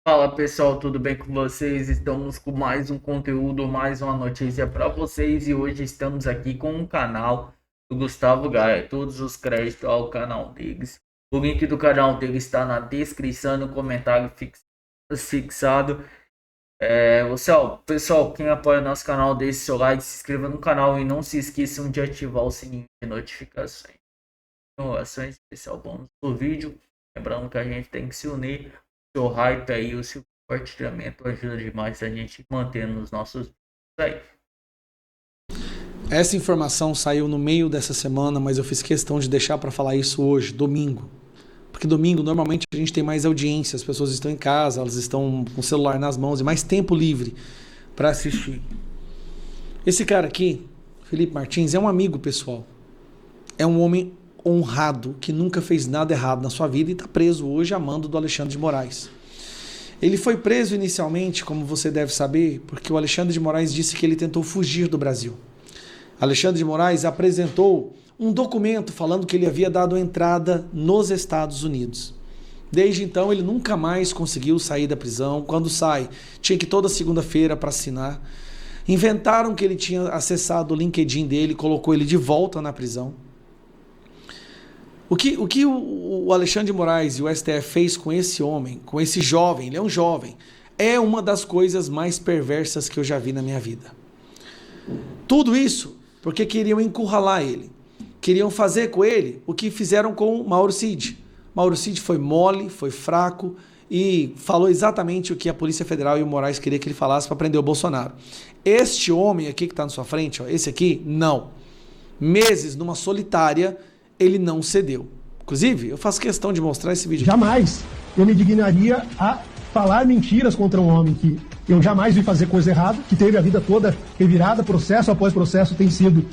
Fala pessoal, tudo bem com vocês? Estamos com mais um conteúdo, mais uma notícia para vocês e hoje estamos aqui com o canal do Gustavo Gaia. Todos os créditos ao canal deles. O link do canal dele está na descrição, no comentário fixado. Pessoal, quem apoia nosso canal, deixe seu like, se inscreva no canal e não se esqueçam de ativar o sininho de notificações. Ações especial bônus do vídeo. Lembrando que a gente tem que se unir. O seu hype aí, o seu compartilhamento ajuda demais a gente mantendo os nossos vídeos aí. Essa informação saiu no meio dessa semana, mas eu fiz questão de deixar para falar isso hoje, domingo. Porque domingo normalmente a gente tem mais audiência, as pessoas estão em casa, elas estão com o celular nas mãos e mais tempo livre para assistir. Esse cara aqui, Felipe Martins, é um amigo pessoal. É um homem honrado, que nunca fez nada errado na sua vida e está preso hoje a mando do Alexandre de Moraes. Ele foi preso inicialmente, como você deve saber, porque o Alexandre de Moraes disse que ele tentou fugir do Brasil. Alexandre de Moraes apresentou um documento falando que ele havia dado entrada nos Estados Unidos. Desde então ele nunca mais conseguiu sair da prisão. Quando sai, tinha que ir toda segunda-feira para assinar. Inventaram que ele tinha acessado o LinkedIn dele, colocou ele de volta na prisão. O que o Alexandre de Moraes e o STF fez com esse homem, com esse jovem, ele é um jovem, é uma das coisas mais perversas que eu já vi na minha vida. Tudo isso porque queriam encurralar ele. Queriam fazer com ele o que fizeram com o Mauro Cid. Mauro Cid foi mole, foi fraco e falou exatamente o que a Polícia Federal e o Moraes queria que ele falasse para prender o Bolsonaro. Este homem aqui que está na sua frente, ó, esse aqui, não. Meses numa solitária, ele não cedeu. Inclusive, eu faço questão de mostrar esse vídeo. Jamais eu me dignaria a falar mentiras contra um homem que eu jamais vi fazer coisa errada, que teve a vida toda revirada, processo após processo tem sido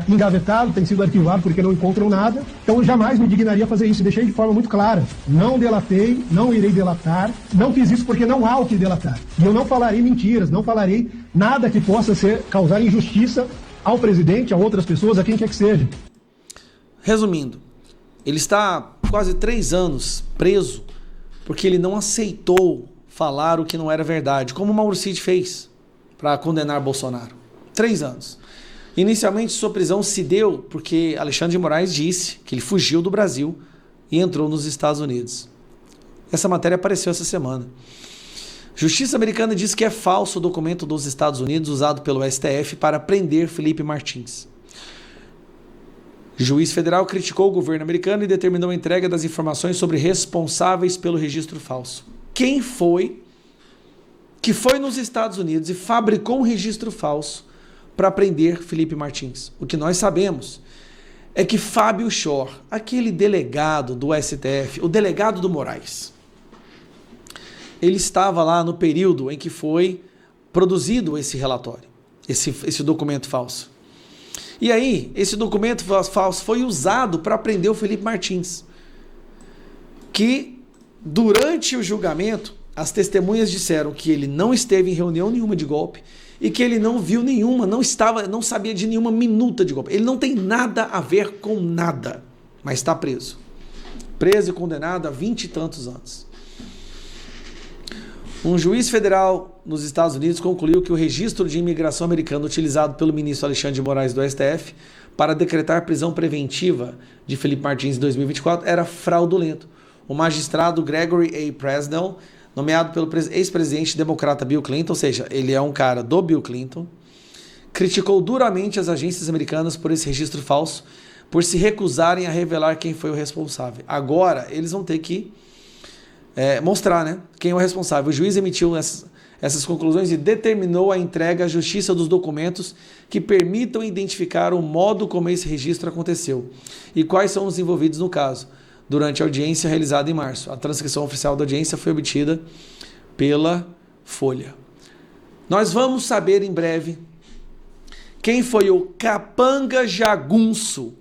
engavetado, tem sido arquivado porque não encontram nada. Então eu jamais me dignaria a fazer isso. Deixei de forma muito clara. Não delatei, não irei delatar, não fiz isso porque não há o que delatar. E eu não falarei mentiras, não falarei nada que possa causar injustiça ao presidente, a outras pessoas, a quem quer que seja. Resumindo, ele está quase 3 anos preso porque ele não aceitou falar o que não era verdade, como o Mauro Cid fez para condenar Bolsonaro. 3 anos. Inicialmente, sua prisão se deu porque Alexandre de Moraes disse que ele fugiu do Brasil e entrou nos Estados Unidos. Essa matéria apareceu essa semana. Justiça americana diz que é falso o documento dos Estados Unidos usado pelo STF para prender Felipe Martins. Juiz federal criticou o governo americano e determinou a entrega das informações sobre responsáveis pelo registro falso. Quem foi que foi nos Estados Unidos e fabricou um registro falso para prender Felipe Martins? O que nós sabemos é que Fábio Shor, aquele delegado do STF, o delegado do Moraes, ele estava lá no período em que foi produzido esse relatório, esse documento falso. E aí, esse documento falso foi usado para prender o Felipe Martins, que durante o julgamento, as testemunhas disseram que ele não esteve em reunião nenhuma de golpe e que ele não viu nenhuma, não sabia de nenhuma minuta de golpe. Ele não tem nada a ver com nada, mas está preso. Preso e condenado a 20 e tantos anos. Um juiz federal nos Estados Unidos concluiu que o registro de imigração americano utilizado pelo ministro Alexandre de Moraes do STF para decretar prisão preventiva de Felipe Martins em 2024 era fraudulento. O magistrado Gregory A. Presnell, nomeado pelo ex-presidente democrata Bill Clinton, ou seja, ele é um cara do Bill Clinton, criticou duramente as agências americanas por esse registro falso, por se recusarem a revelar quem foi o responsável. Agora, eles vão ter que mostrar, né, quem é o responsável. O juiz emitiu essas conclusões e determinou a entrega à justiça dos documentos que permitam identificar o modo como esse registro aconteceu e quais são os envolvidos no caso. Durante a audiência realizada em março, a transcrição oficial da audiência foi obtida pela Folha. Nós vamos saber em breve quem foi o capanga jagunço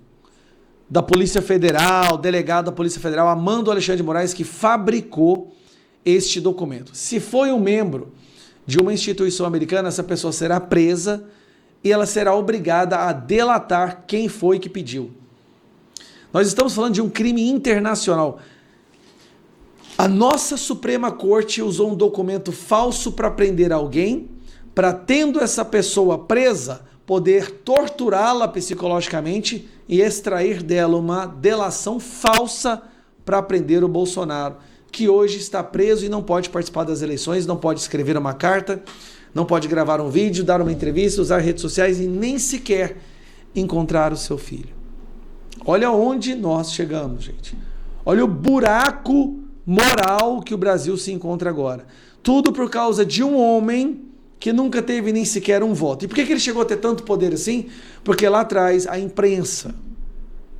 da Polícia Federal, delegado da Polícia Federal, Amando Alexandre de Moraes, que fabricou este documento. Se foi um membro de uma instituição americana, essa pessoa será presa e ela será obrigada a delatar quem foi que pediu. Nós estamos falando de um crime internacional. A nossa Suprema Corte usou um documento falso para prender alguém, para, tendo essa pessoa presa, poder torturá-la psicologicamente e extrair dela uma delação falsa para prender o Bolsonaro, que hoje está preso e não pode participar das eleições, não pode escrever uma carta, não pode gravar um vídeo, dar uma entrevista, usar redes sociais e nem sequer encontrar o seu filho. Olha onde nós chegamos, gente. Olha o buraco moral que o Brasil se encontra agora. Tudo por causa de um homem que nunca teve nem sequer um voto. E por que ele chegou a ter tanto poder assim? Porque lá atrás a imprensa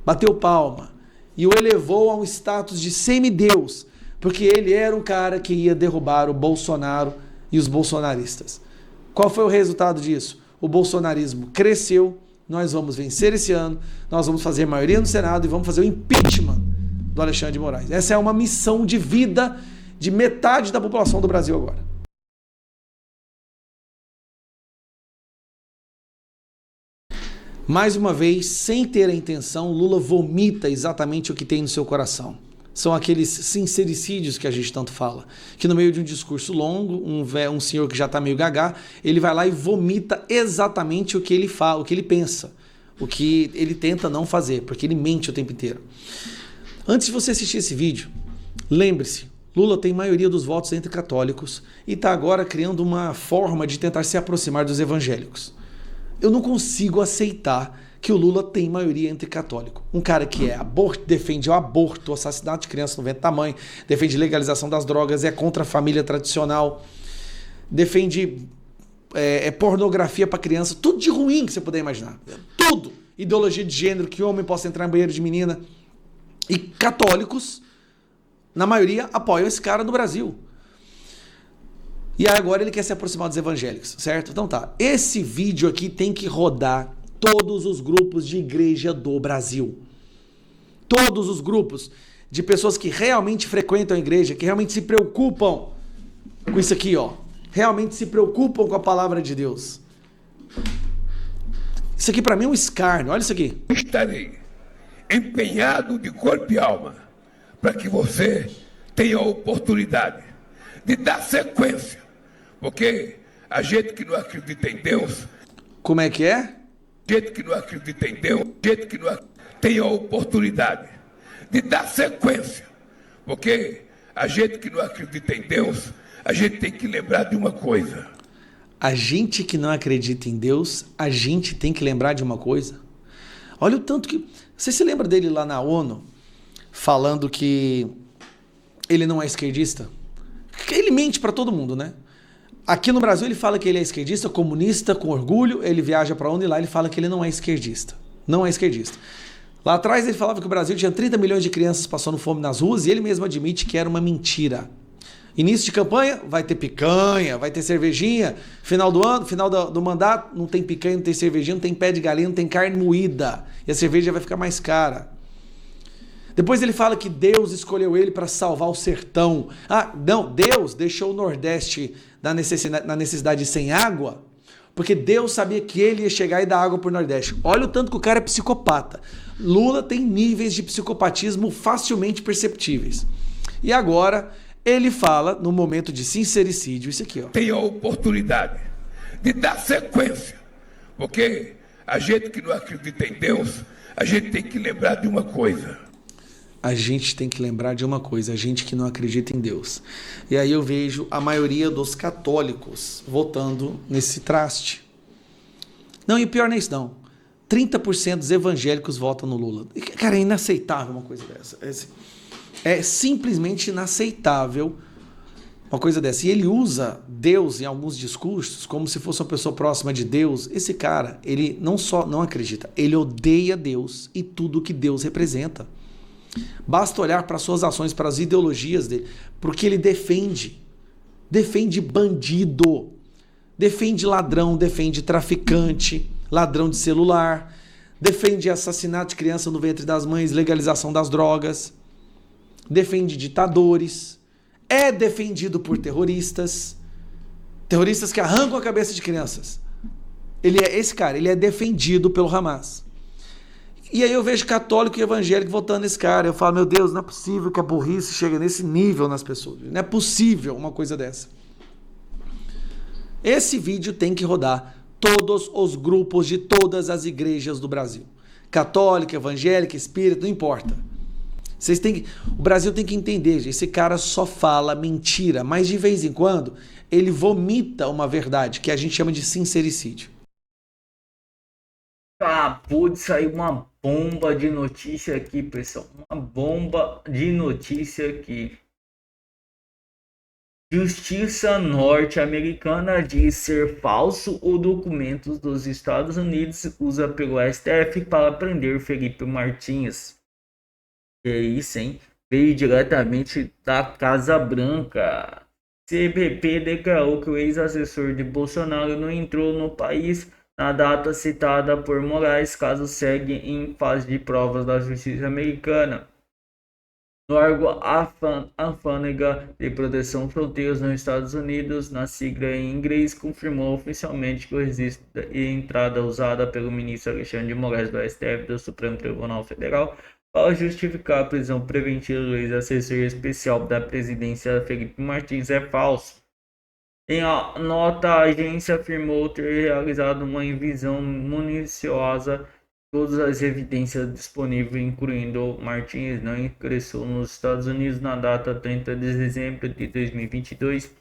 bateu palma e o elevou a um status de semideus, porque ele era um cara que ia derrubar o Bolsonaro e os bolsonaristas. Qual foi o resultado disso? O bolsonarismo cresceu, nós vamos vencer esse ano, nós vamos fazer maioria no Senado e vamos fazer o impeachment do Alexandre de Moraes. Essa é uma missão de vida de metade da população do Brasil agora. Mais uma vez, sem ter a intenção, Lula vomita exatamente o que tem no seu coração. São aqueles sincericídios que a gente tanto fala, que no meio de um discurso longo, um senhor que já está meio gagá, ele vai lá e vomita exatamente o que ele fala, o que ele pensa, o que ele tenta não fazer, porque ele mente o tempo inteiro. Antes de você assistir esse vídeo, lembre-se, Lula tem maioria dos votos entre católicos e está agora criando uma forma de tentar se aproximar dos evangélicos. Eu não consigo aceitar que o Lula tem maioria entre católicos. Um cara que defende o aborto, o assassinato de crianças no ventre da mãe, defende legalização das drogas, é contra a família tradicional, defende pornografia para criança, tudo de ruim que você puder imaginar. Tudo. Ideologia de gênero, que homem possa entrar em banheiro de menina. E católicos, na maioria, apoiam esse cara no Brasil. E agora ele quer se aproximar dos evangélicos, certo? Então tá, esse vídeo aqui tem que rodar todos os grupos de igreja do Brasil. Todos os grupos de pessoas que realmente frequentam a igreja, que realmente se preocupam com isso aqui, ó. Realmente se preocupam com a palavra de Deus. Isso aqui para mim é um escárnio, olha isso aqui. Estarei empenhado de corpo e alma para que você tenha a oportunidade de dar sequência. Porque a gente que não acredita em Deus... Como é que é? Gente que não acredita em Deus, gente que não tem a oportunidade de dar sequência. Porque a gente que não acredita em Deus, a gente tem que lembrar de uma coisa. A gente que não acredita em Deus, a gente tem que lembrar de uma coisa. Olha o tanto que... Você se lembra dele lá na ONU, falando que ele não é esquerdista? Ele mente para todo mundo, né? Aqui no Brasil ele fala que ele é esquerdista, comunista, com orgulho, ele viaja para onde e lá ele fala que ele não é esquerdista. Não é esquerdista. Lá atrás ele falava que o Brasil tinha 30 milhões de crianças passando fome nas ruas e ele mesmo admite que era uma mentira. Início de campanha, vai ter picanha, vai ter cervejinha. Final do ano, final do mandato, não tem picanha, não tem cervejinha, não tem pé de galinha, não tem carne moída. E a cerveja vai ficar mais cara. Depois ele fala que Deus escolheu ele para salvar o sertão. Ah, não, Deus deixou o Nordeste na necessidade de sem água, porque Deus sabia que ele ia chegar e dar água para o Nordeste. Olha o tanto que o cara é psicopata. Lula tem níveis de psicopatismo facilmente perceptíveis. E agora ele fala, no momento de sincericídio, isso aqui, ó. Tem a oportunidade de dar sequência, porque a gente que não acredita em Deus, a gente tem que lembrar de uma coisa. A gente tem que lembrar de uma coisa, a gente que não acredita em Deus. E aí eu vejo a maioria dos católicos votando nesse traste. Não, e pior não é isso não. 30% dos evangélicos votam no Lula. Cara, é inaceitável uma coisa dessa. É simplesmente inaceitável uma coisa dessa. E ele usa Deus em alguns discursos como se fosse uma pessoa próxima de Deus. Esse cara, ele não só não acredita, ele odeia Deus e tudo que Deus representa. Basta olhar para suas ações, para as ideologias dele, porque ele defende bandido, defende ladrão, defende traficante, ladrão de celular, defende assassinato de criança no ventre das mães, legalização das drogas, defende ditadores, é defendido por terroristas que arrancam a cabeça de crianças. Esse cara, ele é defendido pelo Hamas. E aí eu vejo católico e evangélico votando nesse cara. Eu falo, meu Deus, não é possível que a burrice chegue nesse nível nas pessoas. Não é possível uma coisa dessa. Esse vídeo tem que rodar todos os grupos de todas as igrejas do Brasil. Católica, evangélica, espírita, não importa. O Brasil tem que entender, gente, esse cara só fala mentira, mas de vez em quando ele vomita uma verdade, que a gente chama de sincericídio. Acabou de sair uma bomba de notícia aqui, pessoal. Uma bomba de notícia aqui. Justiça norte-americana diz ser falso o documento dos Estados Unidos usa pelo STF para prender Felipe Martins. Que é isso, hein? Veio diretamente da Casa Branca. CBP declarou que o ex-assessor de Bolsonaro não entrou no país na data citada por Moraes, caso segue em fase de provas da justiça americana. No órgão Alfândega de Proteção Fronteiras nos Estados Unidos, na sigla em inglês, confirmou oficialmente que o registro e entrada usada pelo ministro Alexandre de Moraes do STF do Supremo Tribunal Federal para justificar a prisão preventiva do ex-assessor especial da presidência Felipe Martins é falso. Em nota, a agência afirmou ter realizado uma revisão minuciosa de todas as evidências disponíveis, incluindo Martins não ingressou nos Estados Unidos na data 30 de dezembro de 2022,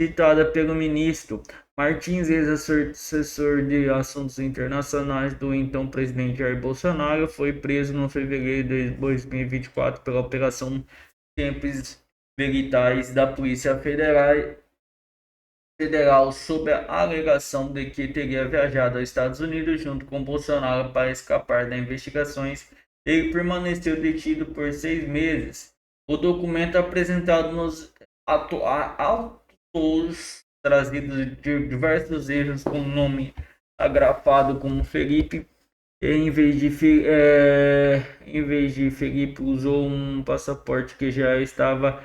citada pelo ministro. Martins, ex-assessor de assuntos internacionais do então presidente Jair Bolsonaro, foi preso no fevereiro de 2024 pela Operação Tempos Militares da Polícia Federal sob a alegação de que teria viajado aos Estados Unidos junto com Bolsonaro para escapar das investigações. Ele permaneceu detido por 6 meses. O documento apresentado nos autos trazidos de diversos erros com nome agrafado como Felipe. Em vez de Felipe, usou um passaporte que já estava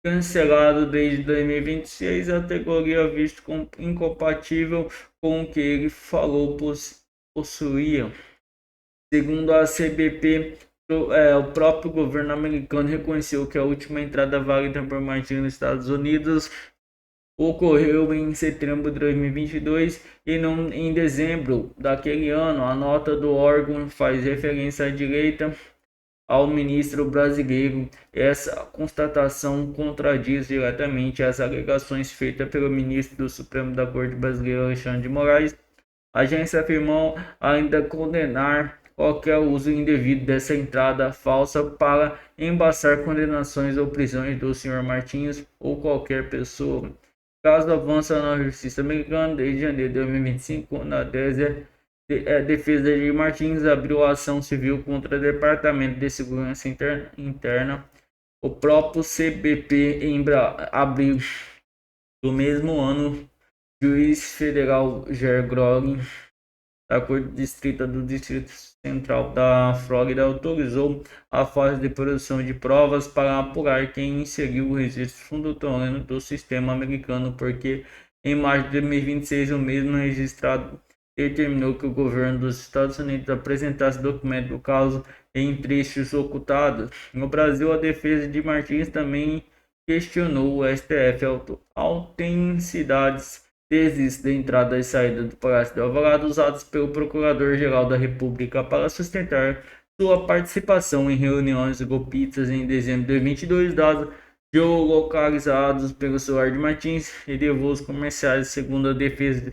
cancelado desde 2026, a categoria visto como incompatível com o que ele falou possuía. Segundo a CBP, o próprio governo americano reconheceu que a última entrada válida por Martins nos Estados Unidos ocorreu em setembro de 2022 e não em dezembro daquele ano. A nota do órgão faz referência à direita ao ministro brasileiro. Essa constatação contradiz diretamente as alegações feitas pelo ministro do Supremo da Corte Brasileira, Alexandre de Moraes. A agência afirmou ainda condenar qualquer uso indevido dessa entrada falsa para embaçar condenações ou prisões do Sr. Martins ou qualquer pessoa. O caso avança na justiça americana desde janeiro de 2025, na defesa de Martins abriu ação civil contra o Departamento de Segurança Interna. O próprio CBP, em abril do mesmo ano, juiz federal Ger Grog, da Corte Distrita do Distrito Central da Flórida, autorizou a fase de produção de provas para apurar quem inseriu o registro fundatório do sistema americano, porque em março de 2026 o mesmo registrado determinou que o governo dos Estados Unidos apresentasse documento do caso em trechos ocultados. No Brasil, a defesa de Martins também questionou o STF autenticidades desde a entrada e saída do Palácio do Alvorada usados pelo Procurador-Geral da República para sustentar sua participação em reuniões golpistas em dezembro de 2022, dados geolocalizados pelo celular de Martins e de voos comerciais, segundo a defesa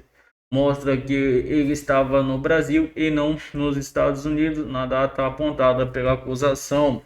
mostra que ele estava no Brasil e não nos Estados Unidos na data apontada pela acusação.